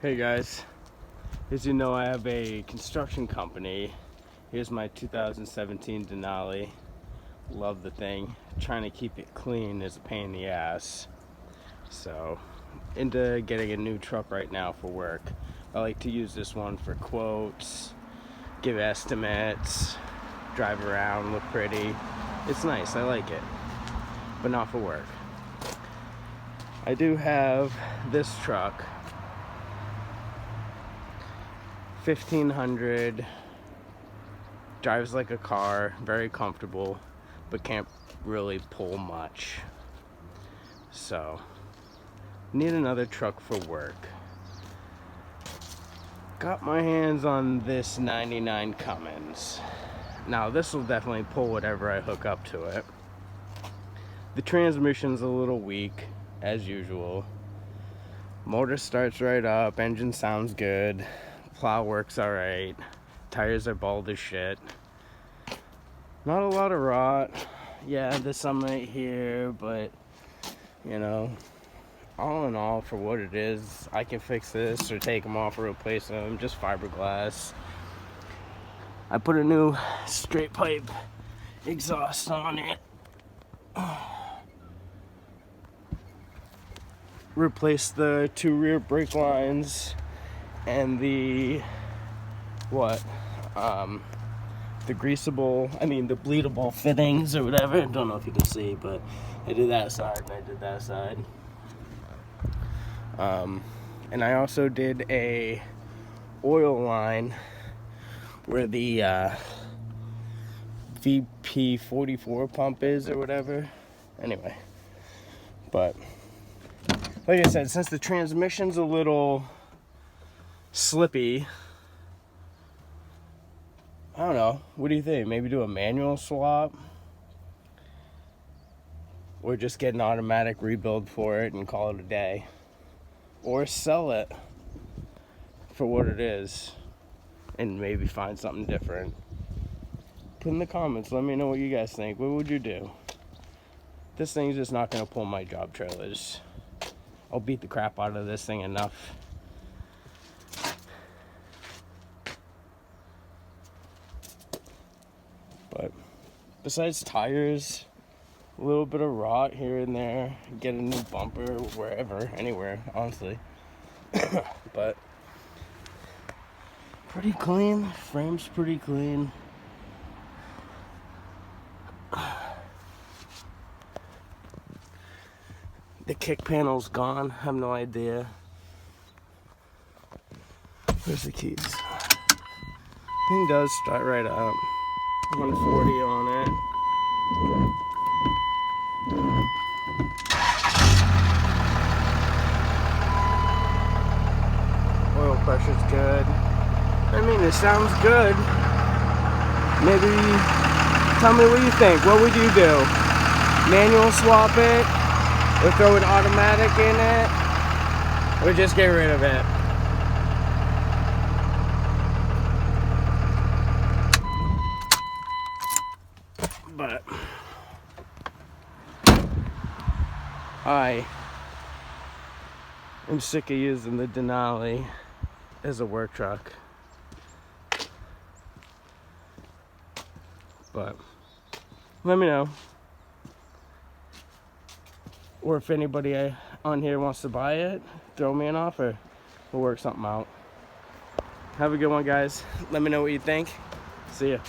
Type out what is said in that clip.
Hey guys, as you know, I have a construction company. Here's my 2017 Denali. Love the thing. Trying to keep it clean is a pain in the ass. So, into getting a new truck right now for work. I like to use this one for quotes, give estimates, drive around, look pretty. It's nice, I like it, but not for work. I do have this truck, 1500, drives like a car, very comfortable, but can't really pull much. So, need another truck for work. Got my hands on this 99 Cummins. Now this will definitely pull whatever I hook up to it. The transmission's a little weak, as usual. Motor starts right up, engine sounds good, plow works alright, tires are bald as shit. Not a lot of rot. Yeah, there's some right here, but you know, all in all, for what it is, I can fix this or take them off or replace them, just fiberglass. I put a new straight pipe exhaust on it. Replace the two rear brake lines and the the the bleedable fittings or whatever. I don't know if you can see, but I did that side and I did that side. And I also did a oil line where the VP44 pump is or whatever. Anyway, but like I said, since the transmission's a little slippy, I don't know, what do you think? Maybe do a manual swap? Or just get an automatic rebuild for it and call it a day? Or sell it for what it is and maybe find something different? Put in the comments, let me know what you guys think. What would you do? This thing's just not gonna pull my job trailers. I'll beat the crap out of this thing enough. But besides tires, a little bit of rot here and there, get a new bumper wherever, anywhere, honestly. But pretty clean, frame's pretty clean. The kick panel's gone, I have no idea. Where's the keys? Thing does start right up. 140 on it. Oil pressure's good. I mean, it sounds good. Maybe tell me what you think. What would you do? Manual swap it? Or throw an automatic in it? Or just get rid of it? But I am sick of using the Denali as a work truck. But let me know. Or if anybody on here wants to buy it, throw me an offer. We'll work something out. Have a good one, guys. Let me know what you think. See ya.